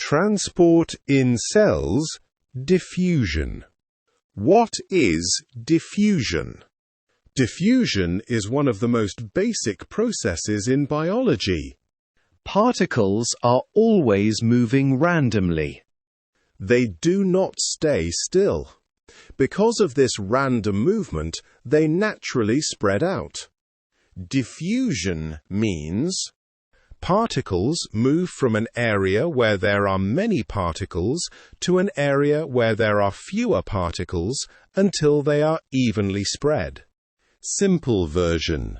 Transport in cells, diffusion. What is diffusion? Diffusion is one of the most basic processes in biology. Particles are always moving randomly. They do not stay still. Because of this random movement, they naturally spread out. Diffusion means particles move from an area where there are many particles to an area where there are fewer particles until they are evenly spread. Simple version.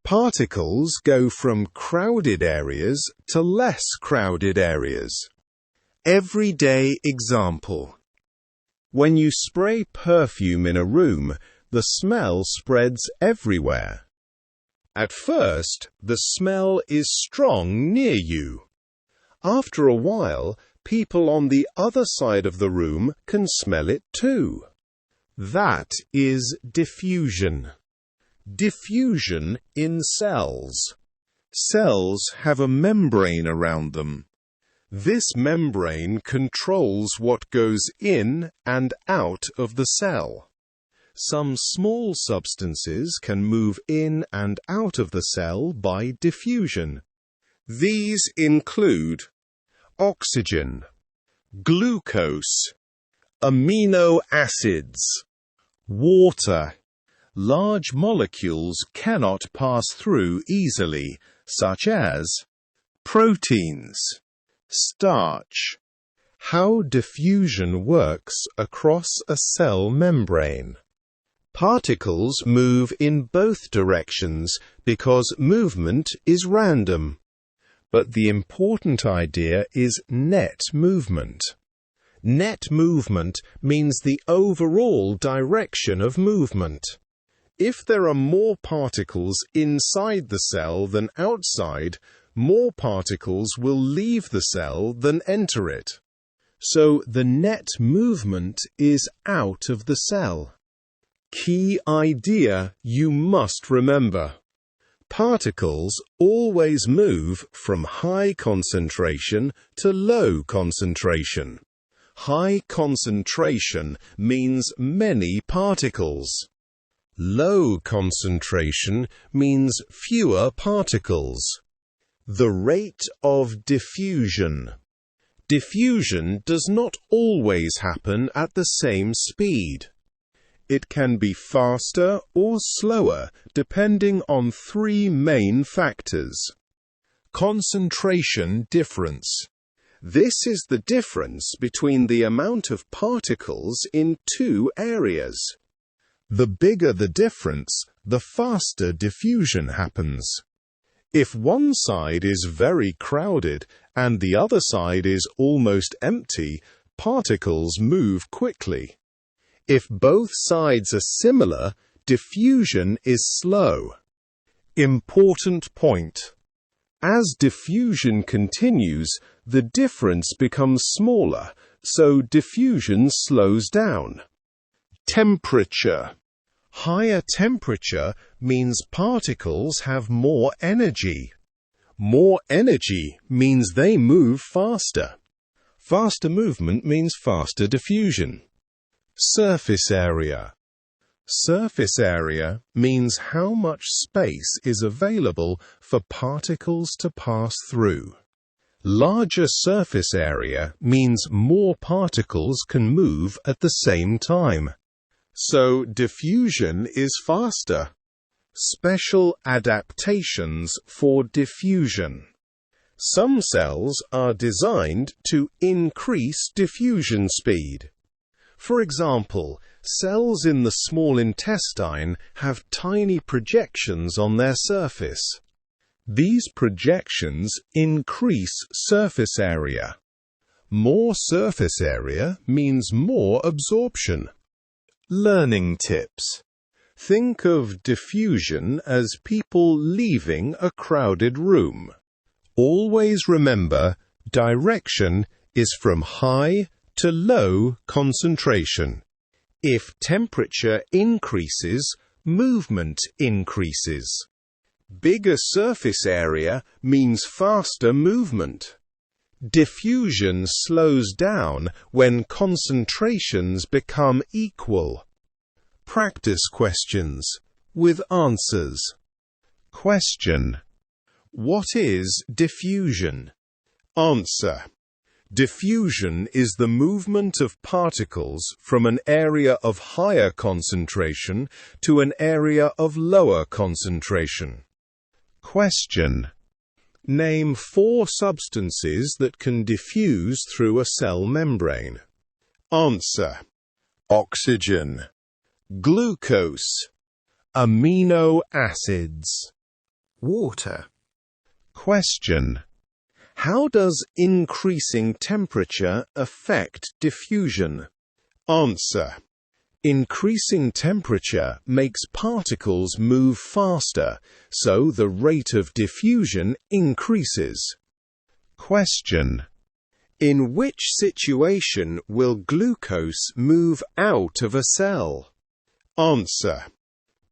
Particles go from crowded areas to less crowded areas. Everyday example. When you spray perfume in a room, the smell spreads everywhere. At first, the smell is strong near you. After a while, people on the other side of the room can smell it too. That is diffusion. Diffusion in cells. Cells have a membrane around them. This membrane controls what goes in and out of the cell. Some small substances can move in and out of the cell by diffusion. These include oxygen, glucose, amino acids, water. Large molecules cannot pass through easily, such as proteins, starch. How diffusion works across a cell membrane. Particles move in both directions because movement is random. But the important idea is net movement. Net movement means the overall direction of movement. If there are more particles inside the cell than outside, more particles will leave the cell than enter it. So the net movement is out of the cell. Key idea you must remember. Particles always move from high concentration to low concentration. High concentration means many particles. Low concentration means fewer particles. The rate of diffusion. Diffusion does not always happen at the same speed. It can be faster or slower depending on three main factors. Concentration difference. This is the difference between the amount of particles in two areas. The bigger the difference, the faster diffusion happens. If one side is very crowded and the other side is almost empty, particles move quickly. If both sides are similar, diffusion is slow. Important point. As diffusion continues, the difference becomes smaller, so diffusion slows down. Temperature. Higher temperature means particles have more energy. More energy means they move faster. Faster movement means faster diffusion. Surface area. Surface area means how much space is available for particles to pass through. Larger surface area means more particles can move at the same time. So diffusion is faster. Special adaptations for diffusion. Some cells are designed to increase diffusion speed. For example, cells in the small intestine have tiny projections on their surface. These projections increase surface area. More surface area means more absorption. Learning tips. Think of diffusion as people leaving a crowded room. Always remember, direction is from high to low concentration. If temperature increases, movement increases. Bigger surface area means faster movement. Diffusion slows down when concentrations become equal. Practice questions with answers. Question: what is diffusion? Answer: diffusion is the movement of particles from an area of higher concentration to an area of lower concentration. Question: name 4 substances that can diffuse through a cell membrane. Answer: oxygen, glucose, amino acids, water. Question: how does increasing temperature affect diffusion? Answer: increasing temperature makes particles move faster, so the rate of diffusion increases. Question: in which situation will glucose move out of a cell? Answer: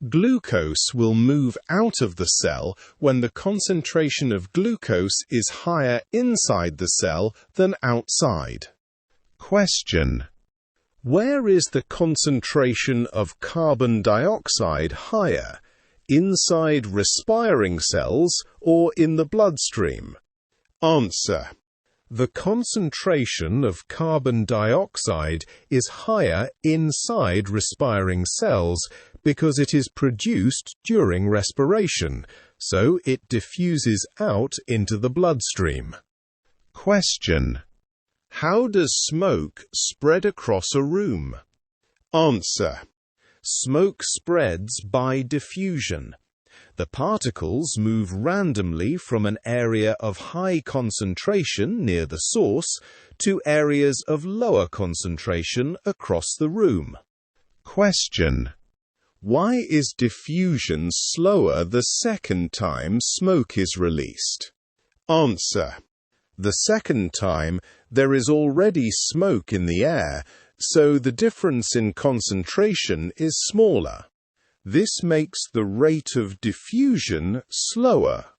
glucose will move out of the cell when the concentration of glucose is higher inside the cell than outside. Question: where is the concentration of carbon dioxide higher, inside respiring cells or in the bloodstream? Answer: the concentration of carbon dioxide is higher inside respiring cells because it is produced during respiration, so it diffuses out into the bloodstream. Question: how does smoke spread across a room? Answer: smoke spreads by diffusion. The particles move randomly from an area of high concentration near the source to areas of lower concentration across the room. Question: why is diffusion slower the second time smoke is released? Answer: the second time there is already smoke in the air, so the difference in concentration is smaller. This makes the rate of diffusion slower.